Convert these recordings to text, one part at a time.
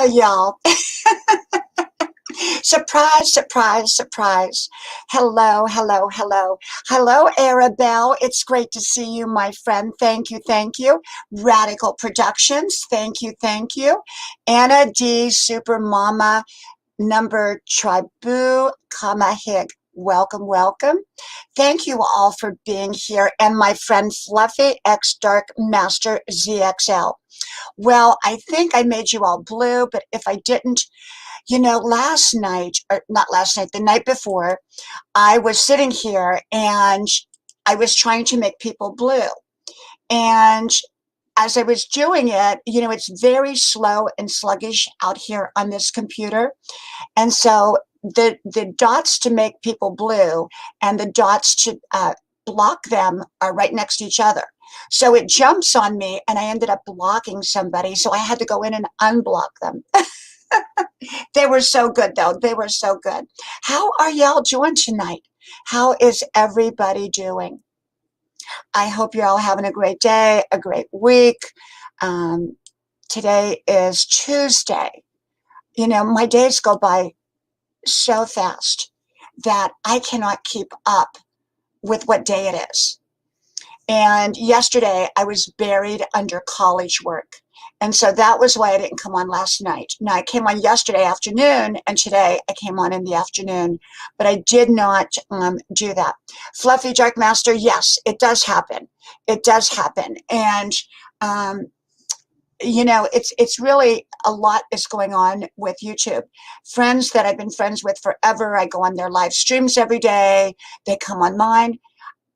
Hello, y'all. Surprise, surprise, surprise. Hello, hello, hello. Hello, Arabelle. It's great to see you, my friend. Thank you, thank you. Radical Productions. Thank you, thank you. Anna D. Super Mama number Tribu Kamahig. Welcome, welcome. Thank you all for being here. And my friend Fluffy X Dark Master ZXL. Well, I think I made you all blue, but if I didn't, last night, or not last night, the night before, I was sitting here and I was trying to make people blue. And as I was doing it, it's very slow and sluggish out here on this computer. And so the dots to make people blue and the dots to block them are right next to each other. So it jumps on me and I ended up blocking somebody. So I had to go in and unblock them. They were so good, though. They were so good. How are y'all doing tonight? How is everybody doing? I hope you're all having a great day, a great week. Today is Tuesday. My days go by so fast that I cannot keep up with what day it is. And yesterday I was buried under college work. And so that was why I didn't come on last night. Now I came on yesterday afternoon and today I came on in the afternoon, but I did not do that. Fluffy Dark Master, yes, it does happen. It does happen. And, it's really a lot is going on with YouTube. Friends that I've been friends with forever, I go on their live streams every day. They come on mine.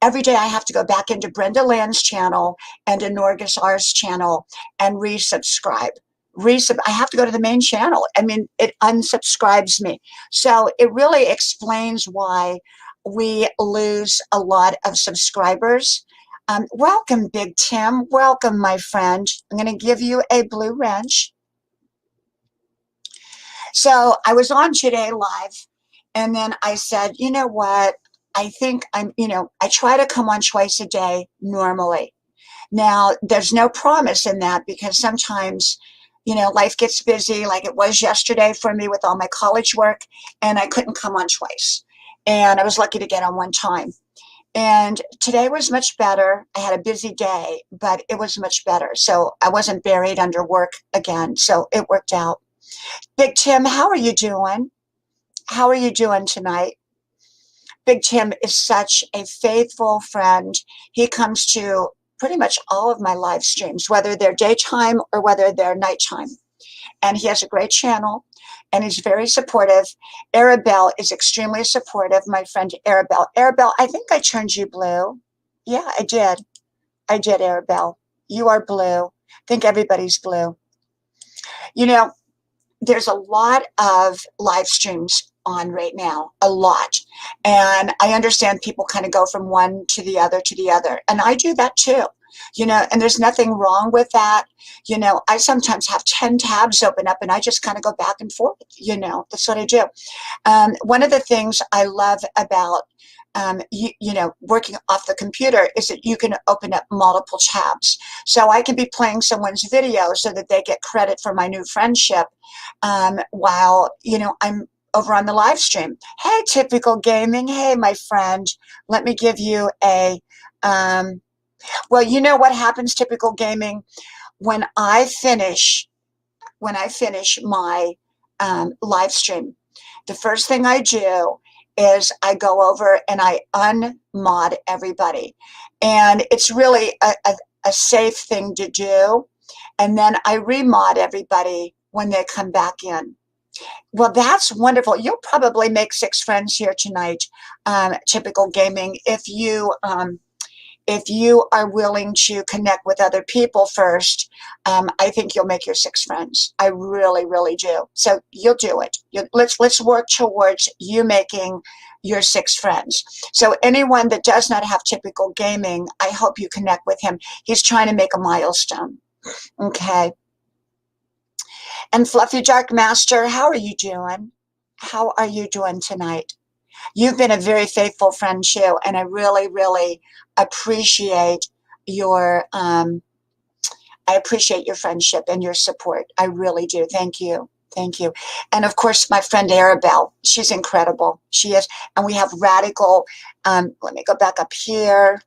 Every day I have to go back into Brenda Land's channel and Anorgus R's channel and resubscribe. I have to go to the main channel. I mean, it unsubscribes me. So it really explains why we lose a lot of subscribers. Welcome, Big Tim. Welcome, my friend. I'm going to give you a blue wrench. So I was on today live, and then I said, you know what? I think I try to come on twice a day normally. Now, there's no promise in that because sometimes, life gets busy like it was yesterday for me with all my college work, and I couldn't come on twice. And I was lucky to get on one time. And today was much better. I had a busy day, but it was much better. So I wasn't buried under work again. So it worked out. Big Tim, how are you doing? How are you doing tonight? Big Tim is such a faithful friend. He comes to pretty much all of my live streams, whether they're daytime or whether they're nighttime. And he has a great channel, and he's very supportive. Arabelle is extremely supportive, my friend Arabelle. Arabelle, I think I turned you blue. Yeah, I did. I did, Arabelle. You are blue. I think everybody's blue. There's a lot of live streams on right now, a lot. And I understand people kind of go from one to the other to the other. And I do that too, and there's nothing wrong with that. I sometimes have 10 tabs open up and I just kind of go back and forth, that's what I do. One of the things I love about working off the computer is that you can open up multiple tabs. So I can be playing someone's video so that they get credit for my new friendship while, I'm over on the live stream. Hey, Typical Gaming. Hey, my friend. Let me give you a, well, you know what happens, Typical Gaming? When I finish my live stream, the first thing I do is I go over and I unmod everybody. And it's really a safe thing to do. And then I remod everybody when they come back in. Well, that's wonderful. You'll probably make 6 friends here tonight, Typical Gaming, if you are willing to connect with other people first. I think you'll make your 6 friends. I really, really do. So you'll do it. Let's work towards you making your 6 friends. So anyone that does not have Typical Gaming, I hope you connect with him. He's trying to make a milestone. Okay. And Fluffy Dark Master, how are you doing? How are you doing tonight? You've been a very faithful friend too, and I really, really appreciate your friendship and your support. I really do. Thank you. Thank you. And of course, my friend Arabelle, she's incredible. She is. And we have Radical, let me go back up here.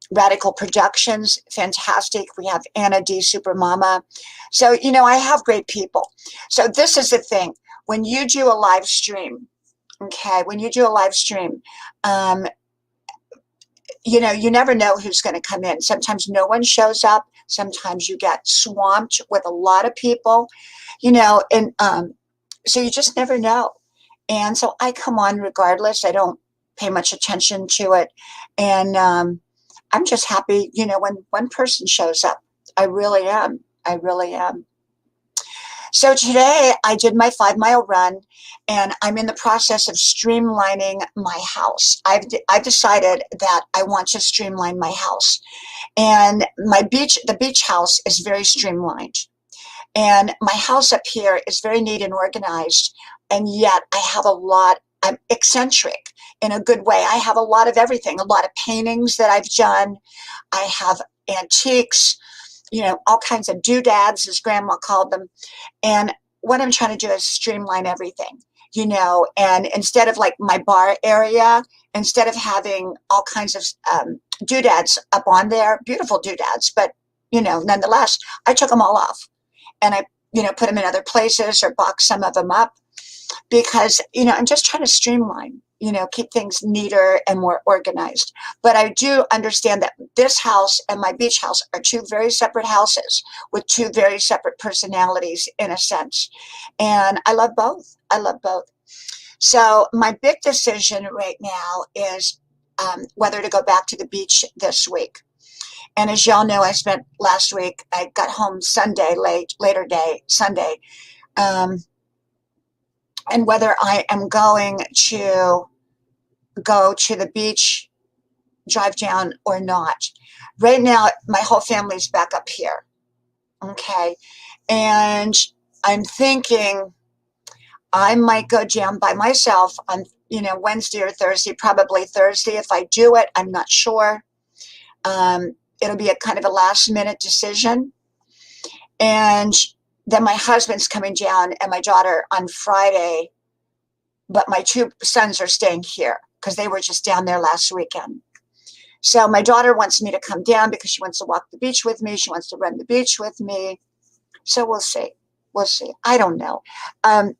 Radical Productions, fantastic. We have Anna D. Supermama. So, I have great people. So this is the thing. When you do a live stream, okay, when you do a live stream, um, you never know who's going to come in. Sometimes no one shows up. Sometimes you get swamped with a lot of people, and so you just never know. And so I come on regardless. I don't pay much attention to it. And I'm just happy, when one person shows up. I really am. I really am. So today I did my 5-mile run, and I'm in the process of streamlining my house. I've decided that I want to streamline my house, and the beach house is very streamlined, and my house up here is very neat and organized, and yet I have a lot. I'm eccentric in a good way. I have a lot of everything, a lot of paintings that I've done. I have antiques, all kinds of doodads, as Grandma called them. And what I'm trying to do is streamline everything, and instead of like my bar area, instead of having all kinds of doodads up on there, beautiful doodads, but, nonetheless, I took them all off, and I, put them in other places or boxed some of them up because, I'm just trying to streamline, keep things neater and more organized. But I do understand that this house and my beach house are two very separate houses with two very separate personalities in a sense. And I love both. I love both. So my big decision right now is whether to go back to the beach this week. And as y'all know, I spent last week, I got home Sunday, later day, Sunday. And whether I am going to go to the beach, drive down or not. Right now, my whole family's back up here. Okay. And I'm thinking I might go down by myself on, Wednesday or Thursday, probably Thursday. If I do it, I'm not sure. It'll be a kind of a last minute decision. And then my husband's coming down and my daughter on Friday, but my two sons are staying here because they were just down there last weekend. So my daughter wants me to come down because she wants to walk the beach with me. She wants to run the beach with me. So we'll see. We'll see. I don't know.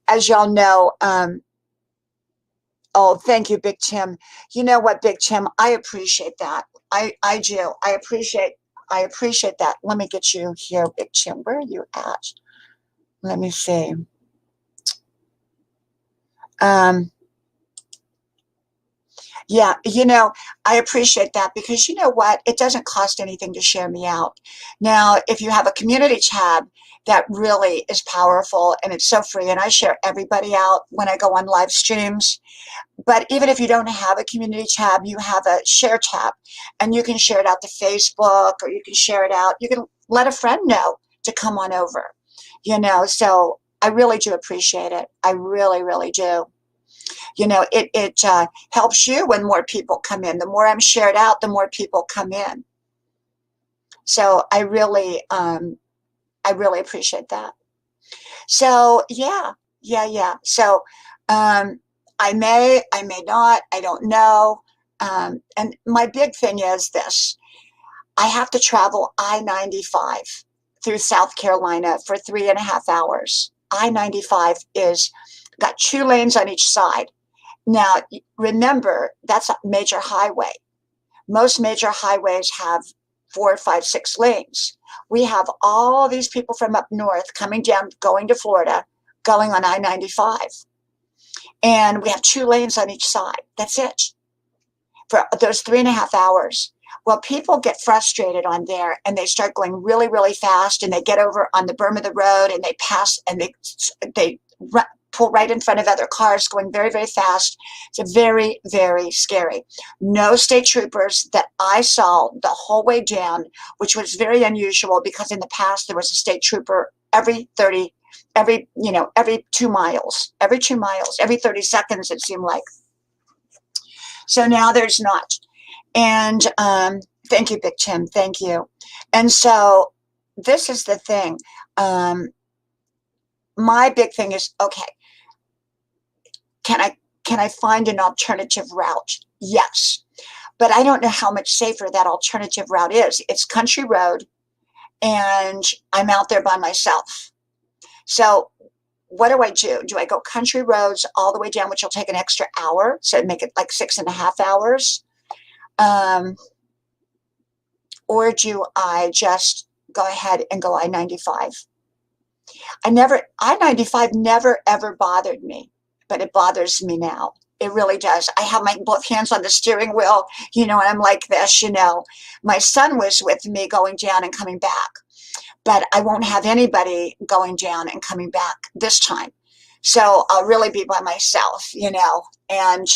As y'all know, oh, thank you, Big Tim. You know what, Big Tim? I appreciate that. I do. I appreciate that. Let me get you here, Big Tim. Where are you at? Let me see. Yeah, I appreciate that because you know what? It doesn't cost anything to share me out. Now, if you have a community tab, that really is powerful and it's so free. And I share everybody out when I go on live streams. But even if you don't have a community tab, you have a share tab and you can share it out to Facebook or you can share it out. You can let a friend know to come on over, so I really do appreciate it. I really, really do. It helps you when more people come in. The more I'm shared out, the more people come in. So I really appreciate that. So yeah. So I may not. I don't know. And my big thing is this: I have to travel I-95 through South Carolina for 3.5 hours. I-95 is got 2 lanes on each side. Now, remember, that's a major highway. Most major highways have 4, 5, 6 lanes. We have all these people from up north coming down, going to Florida, going on I-95. And we have 2 lanes on each side. That's it for those 3.5 hours. Well, people get frustrated on there and they start going really, really fast and they get over on the berm of the road and they pass and they pull right in front of other cars going very, very fast. It's very, very scary. No state troopers that I saw the whole way down, which was very unusual because in the past there was a state trooper every 2 miles, every 30 seconds, it seemed like. So now there's not. And thank you, Big Tim. Thank you. And so this is the thing. my big thing is, okay, can I find an alternative route? Yes. But I don't know how much safer that alternative route is. It's country road and I'm out there by myself. So what do I do? Do I go country roads all the way down, which will take an extra hour, so make it like 6.5 hours? Um, or do I just go ahead and go I-95? I-95 never ever bothered me, but it bothers me now. It really does. I have my both hands on the steering wheel, and I'm like this, My son was with me going down and coming back, but I won't have anybody going down and coming back this time. So I'll really be by myself, and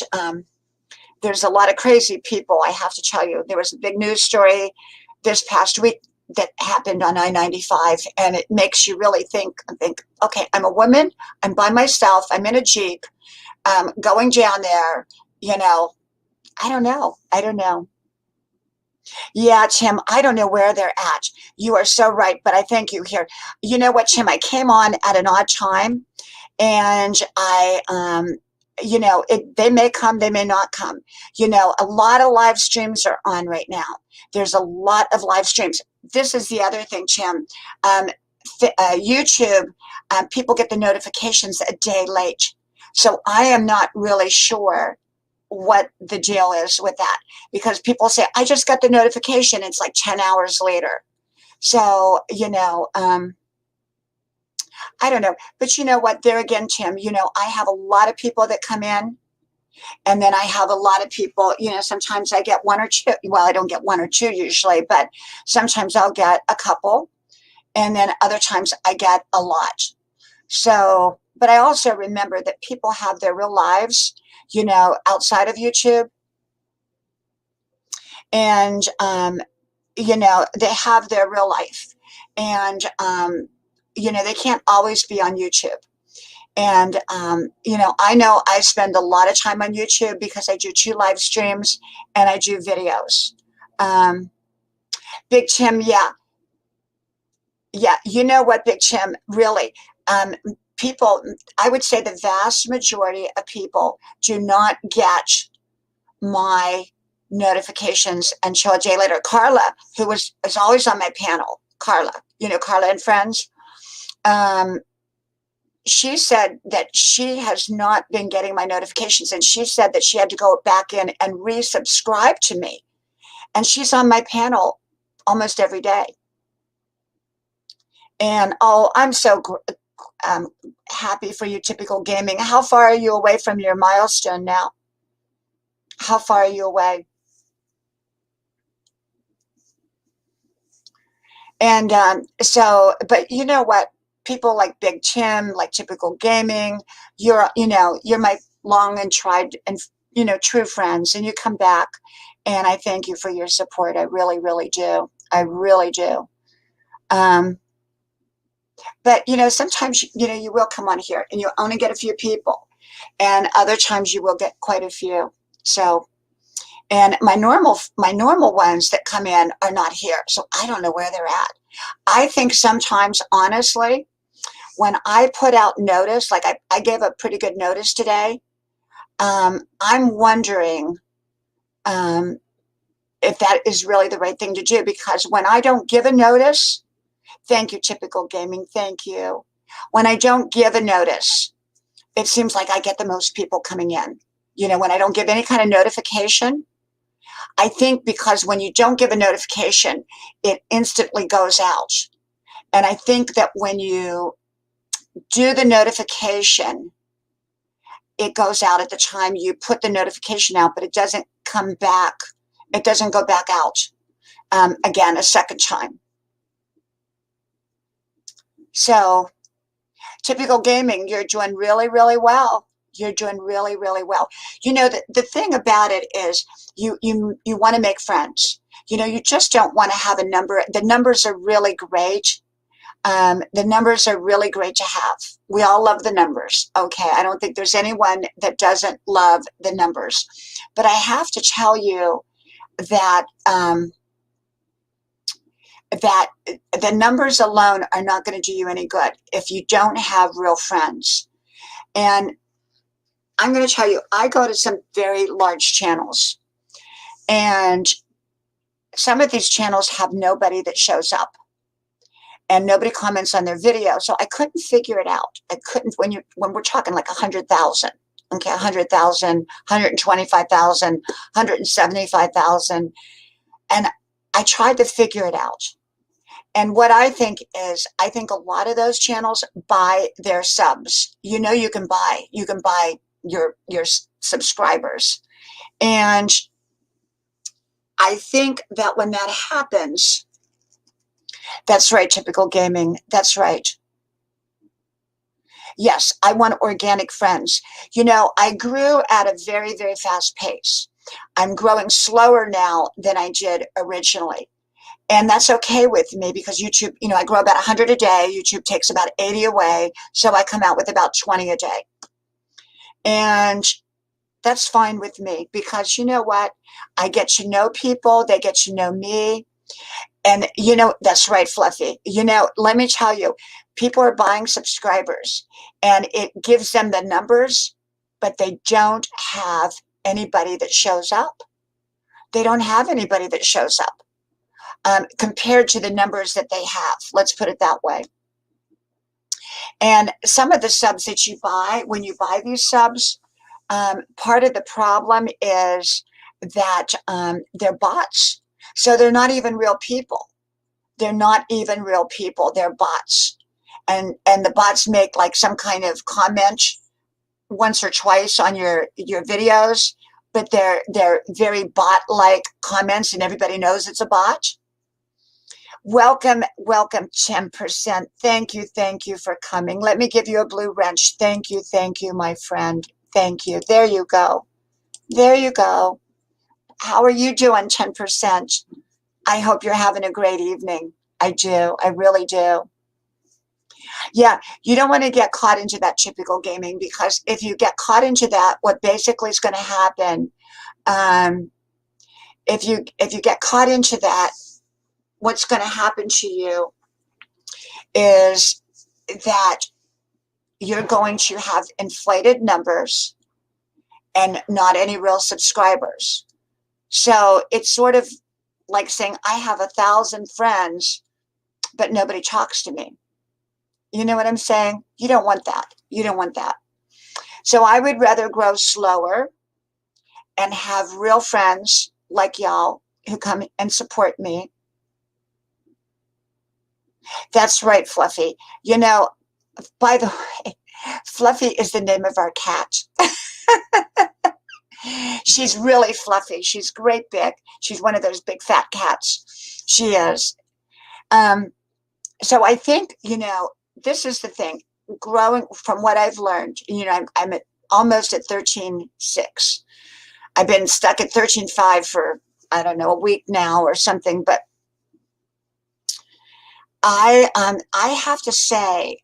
there's a lot of crazy people, I have to tell you. There was a big news story this past week that happened on I-95, and it makes you really think, okay, I'm a woman, I'm by myself, I'm in a Jeep, going down there, I don't know. I don't know. Yeah, Tim, I don't know where they're at. You are so right, but I thank you here. You know what, Tim, I came on at an odd time, and they may come, they may not come. A lot of live streams are on right now. There's a lot of live streams. This is the other thing, Tim. YouTube, people get the notifications a day late. So I am not really sure what the deal is with that, because people say, I just got the notification. It's like 10 hours later. So, I don't know. But you know what? There again, Tim, I have a lot of people that come in, and then I have a lot of people, sometimes I get one or two. Well, I don't get one or two usually, but sometimes I'll get a couple, and then other times I get a lot. So, but I also remember that people have their real lives, outside of YouTube. And, they have their real life. And, they can't always be on YouTube. And, I know I spend a lot of time on YouTube because I do 2 live streams and I do videos. Big Tim, yeah. Yeah, you know what, Big Tim, really, people, I would say the vast majority of people do not get my notifications until a day later. Carla, who is always on my panel, Carla, Carla and Friends, she said that she has not been getting my notifications, and she said that she had to go back in and resubscribe to me. And she's on my panel almost every day. And oh, I'm so happy for you, Typical Gaming. How far are you away from your milestone now? How far are you away? And but you know what? People like Big Tim, like Typical Gaming, you're my long and tried and true friends, and you come back, and I thank you for your support. I really, really do. I really do. But sometimes you will come on here and you'll only get a few people, and other times you will get quite a few. So, and my normal ones that come in are not here, so I don't know where they're at. I think sometimes, honestly, when I put out notice, like I gave a pretty good notice today, I'm wondering if that is really the right thing to do, because when I don't give a notice, thank you, Typical Gaming, thank you. When I don't give a notice, it seems like I get the most people coming in. When I don't give any kind of notification, I think because when you don't give a notification, it instantly goes out. And I think that when you do the notification, it goes out at the time you put the notification out, but it doesn't come back. It doesn't go back out again a second time. So, Typical Gaming, you're doing really, really well. You're doing really, really well. The thing about it is you want to make friends. You just don't want to have a number. The numbers are really great. The numbers are really great to have. We all love the numbers. Okay, I don't think there's anyone that doesn't love the numbers. But I have to tell you that that the numbers alone are not going to do you any good if you don't have real friends. And I'm going to tell you, I go to some very large channels, and some of these channels have nobody that shows up, and nobody comments on their video. So I couldn't figure it out. I couldn't, when we're talking like 100,000, okay, 100,000, 125,000, 175,000. And I tried to figure it out. And what I think is, I think a lot of those channels buy their subs. You know, you can buy your subscribers. And I think that when that happens, that's right, Typical Gaming, that's right. Yes, I want organic friends. You know, I grew at a very, very fast pace. I'm growing slower now than I did originally. And that's okay with me because YouTube, you know, I grow about 100 a day. YouTube takes about 80 away. So I come out with about 20 a day. And that's fine with me because you know what? I get to know people. They get to know me. And, you know, that's right, Fluffy. You know, let me tell you, people are buying subscribers and it gives them the numbers, but they don't have anybody that shows up. They don't have anybody that shows up compared to the numbers that they have. Let's put it that way. And some of the subs that you buy, when you buy these subs, part of the problem is that they're bots. So they're not even real people. They're not even real people. They're bots. And the bots make like some kind of comment once or twice on your videos, but they're very bot-like comments and everybody knows it's a bot. Welcome, welcome, 10%. Thank you for coming. Let me give you a blue wrench. Thank you, my friend. Thank you. There you go. There you go. How are you doing, 10%? I hope you're having a great evening. I do. I really do. Yeah, you don't want to get caught into that typical gaming because if you get caught into that, what basically is going to happen, if you get caught into that, what's going to happen to you is that you're going to have inflated numbers and not any real subscribers. So it's sort of like saying, I have 1,000 friends, but nobody talks to me. You know what I'm saying? You don't want that. You don't want that. So I would rather grow slower and have real friends like y'all who come and support me. That's right, Fluffy. You know, by the way, Fluffy is the name of our cat. She's really fluffy. She's great big. She's one of those big fat cats. She is. So I think, you know, this is the thing. Growing from what I've learned, you know, I'm almost at 13.6. I've been stuck at 13.5 for, I don't know, a week now or something. But I have to say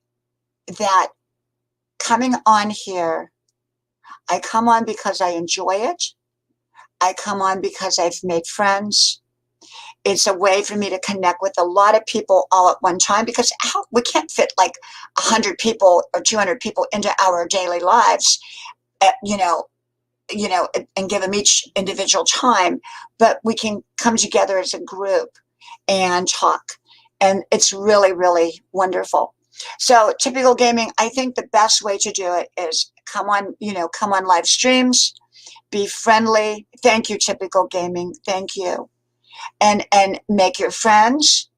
that coming on here, I come on because I enjoy it. I come on because I've made friends. It's a way for me to connect with a lot of people all at one time because we can't fit like 100 people or 200 people into our daily lives, you know, and give them each individual time. But we can come together as a group and talk. And it's really, really wonderful. So typical gaming, I think the best way to do it is come on live streams, be friendly. Thank you, typical gaming. Thank you. And make your friends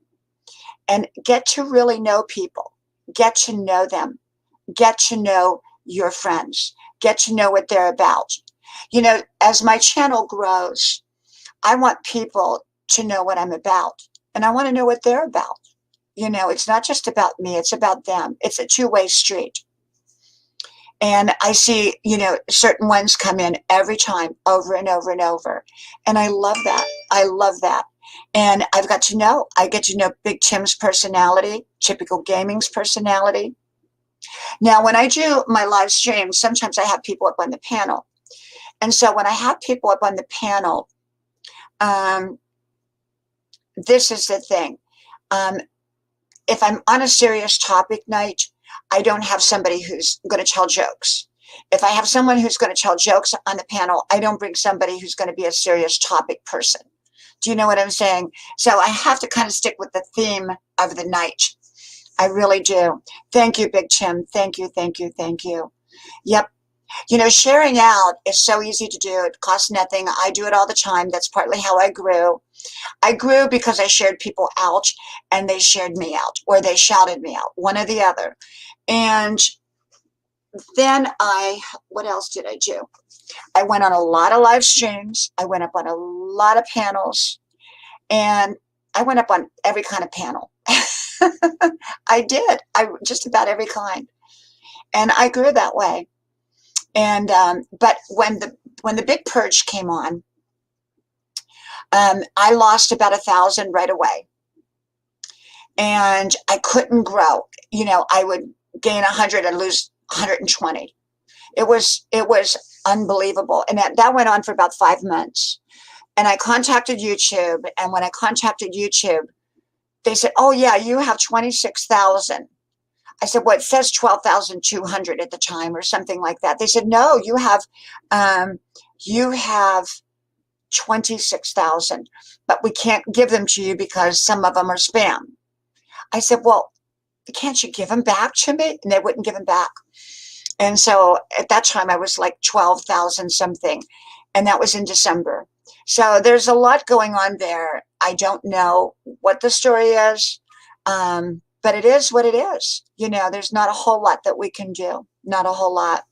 and get to really know people. Get to know them. Get to know your friends. Get to know what they're about. You know, as my channel grows, I want people to know what I'm about. And I want to know what they're about. You know, it's not just about me, it's about them. It's a two-way street. And I see, you know, certain ones come in every time, over and over and over. And I love that. I love that. And I get to know Big Tim's personality, typical gaming's personality. Now, when I do my live streams, sometimes I have people up on the panel. And so when I have people up on the panel, this is the thing. Um, if I'm on a serious topic night, I don't have somebody who's going to tell jokes. If I have someone who's going to tell jokes on the panel, I don't bring somebody who's going to be a serious topic person. Do you know what I'm saying? So I have to kind of stick with the theme of the night. I really do. Thank you, Big Tim. Thank you, thank you, thank you. Yep. You know, sharing out is so easy to do. It costs nothing. I do it all the time. That's partly how I grew. I grew because I shared people out and they shared me out or they shouted me out, one or the other. And then what else did I do? I went on a lot of live streams. I went up on a lot of panels and I went up on every kind of panel. I did. I just about every kind. And I grew that way. And but when the big purge came on, I lost about 1,000 right away, and I couldn't grow. You know, I would gain 100 and lose 120. It was unbelievable, and that went on for about 5 months. And I contacted YouTube, and when I contacted YouTube, they said, "Oh yeah, you have 26,000." I said, "Well, it says 12,200 at the time, or something like that." They said, "No, you have 26,000, but we can't give them to you because some of them are spam." I said, "Well, can't you give them back to me?" And they wouldn't give them back. And so at that time, I was like 12,000 something, and that was in December. So there's a lot going on there. I don't know what the story is, but it is what it is. You know, there's not a whole lot that we can do, not a whole lot.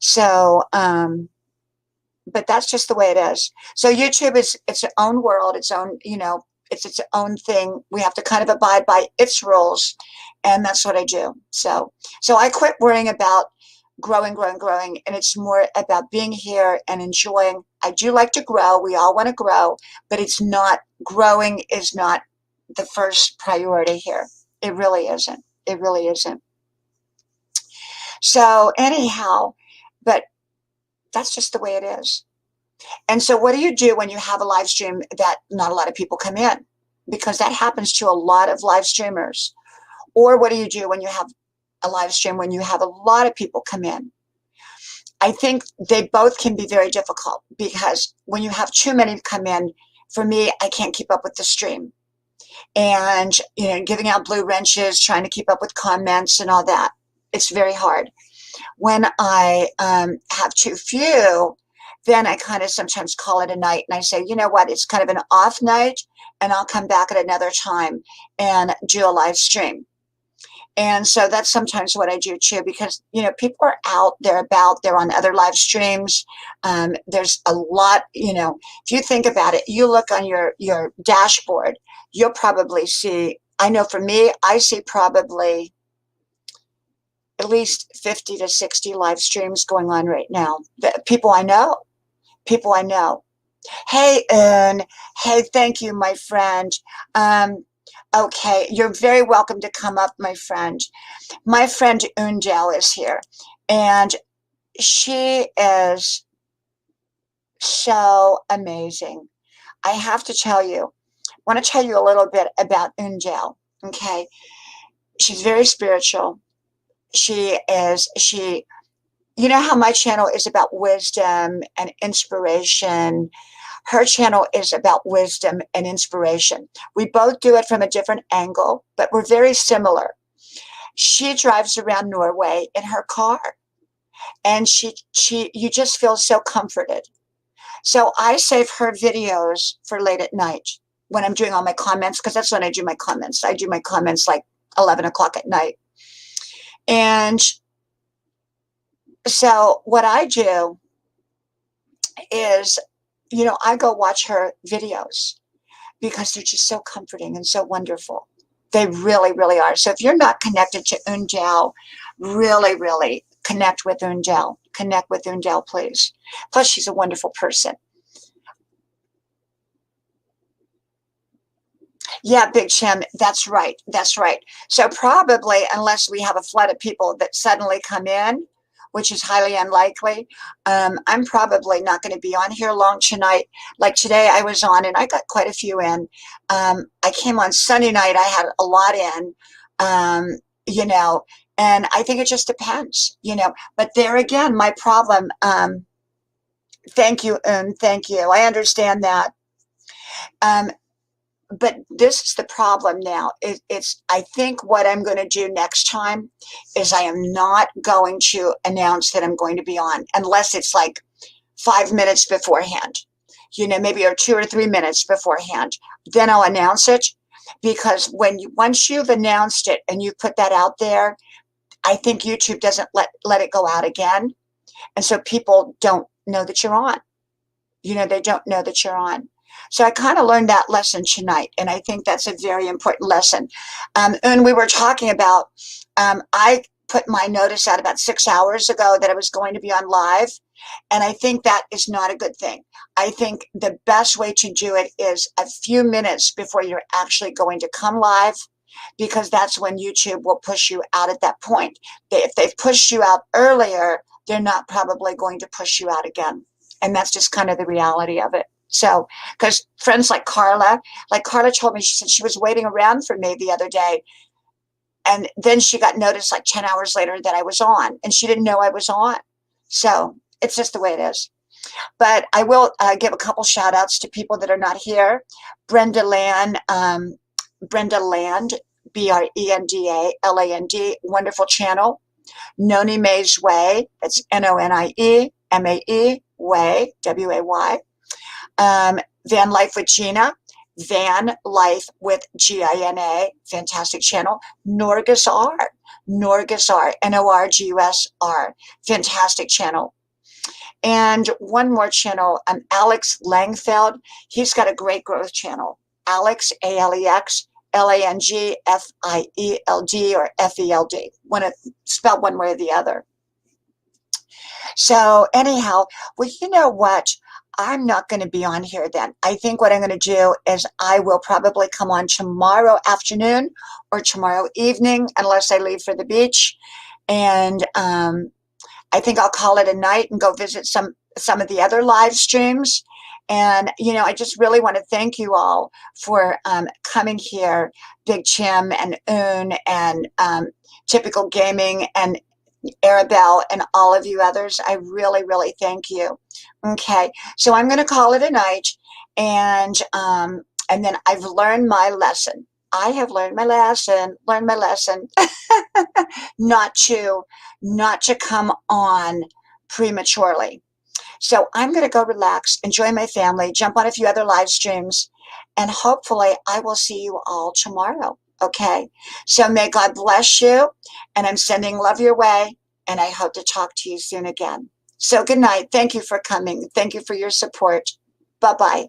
So, but that's just the way it is. So YouTube is its own world, its own, you know, it's its own thing. We have to kind of abide by its rules, and that's what I do. So I quit worrying about growing, and it's more about being here and enjoying. I do like to grow. We all want to grow, but it's not growing is not the first priority here. It really isn't. It really isn't. So anyhow, but that's just the way it is. And so what do you do when you have a live stream that not a lot of people come in? Because that happens to a lot of live streamers. Or what do you do when you have a live stream when you have a lot of people come in? I think they both can be very difficult because when you have too many come in, for me, I can't keep up with the stream. And, you know, giving out blue wrenches, trying to keep up with comments and all that, it's very hard. When I have too few, then I kind of sometimes call it a night and I say, you know what, it's kind of an off night and I'll come back at another time and do a live stream. And so that's sometimes what I do too, because, you know, people are out, they're on other live streams. There's a lot, you know, if you think about it, you look on your dashboard, you'll probably see, I know for me, I see probably at least 50 to 60 live streams going on right now. People I know. Hey, hey, thank you, my friend. Okay, you're very welcome to come up, my friend. My friend Undel is here, and she is so amazing. I have to tell you, I want to tell you a little bit about Undel, okay? She's very spiritual. You know how my channel is about wisdom and inspiration. Her channel is about wisdom and inspiration. We both do it from a different angle, but we're very similar. She drives around Norway in her car, and you just feel so comforted. So I save her videos for late at night when I'm doing all my comments, because that's when I do my comments. I do my comments like 11 o'clock at night. And so what I do is, you know, I go watch her videos because they're just so comforting and so wonderful. They really, really are. So if you're not connected to Undel, really, really connect with Undel. Connect with Undel, please. Plus, she's a wonderful person. Yeah, Big Chim, that's right. That's right. So probably, unless we have a flood of people that suddenly come in, which is highly unlikely. I'm probably not going to be on here long tonight. Like today, I was on and I got quite a few in. I came on Sunday night, I had a lot in, you know, and I think it just depends, you know. But there again, my problem. Thank you, thank you. I understand that. Um, but this is the problem now. It's I think what I'm going to do next time is I am not going to announce that I'm going to be on unless it's like 5 minutes beforehand, you know, maybe or 2 or 3 minutes beforehand. Then I'll announce it because once you've announced it and you put that out there, I think YouTube doesn't let it go out again, and so people don't know that you're on. You know, they don't know that you're on. So I kind of learned that lesson tonight, and I think that's a very important lesson. And we were talking about, I put my notice out about 6 hours ago that I was going to be on live, and I think that is not a good thing. I think the best way to do it is a few minutes before you're actually going to come live, because that's when YouTube will push you out at that point. If they've pushed you out earlier, they're not probably going to push you out again. And that's just kind of the reality of it. So, because friends like Carla told me, she said she was waiting around for me the other day. And then she got notice like 10 hours later that I was on, and she didn't know I was on. So it's just the way it is. But I will give a couple shout outs to people that are not here. Brenda Land, Brenda Land, wonderful channel. Noni Mae's Way, that's NONIE Way, WAY. Van Life with Gina, Van Life with GINA, fantastic channel. Norgus R, NORGUSR, fantastic channel. And one more channel, Alex Langfeld. He's got a great growth channel. Alex, ALEX, LANGFIELD or FELD. Spelled one way or the other. So anyhow, well, you know what? I'm not going to be on here then. I think what I'm going to do is I will probably come on tomorrow afternoon or tomorrow evening, unless I leave for the beach. And I think I'll call it a night and go visit some of the other live streams. And, you know, I just really want to thank you all for coming here, Big Chim and Un and Typical Gaming and Arabelle and all of you others. I really, really thank you. Okay, so I'm going to call it a night, and then I've learned my lesson. I have learned my lesson, not to come on prematurely. So I'm going to go relax, enjoy my family, jump on a few other live streams, and hopefully I will see you all tomorrow. Okay, so may God bless you, and I'm sending love your way, and I hope to talk to you soon again. So good night. Thank you for coming. Thank you for your support. Bye-bye.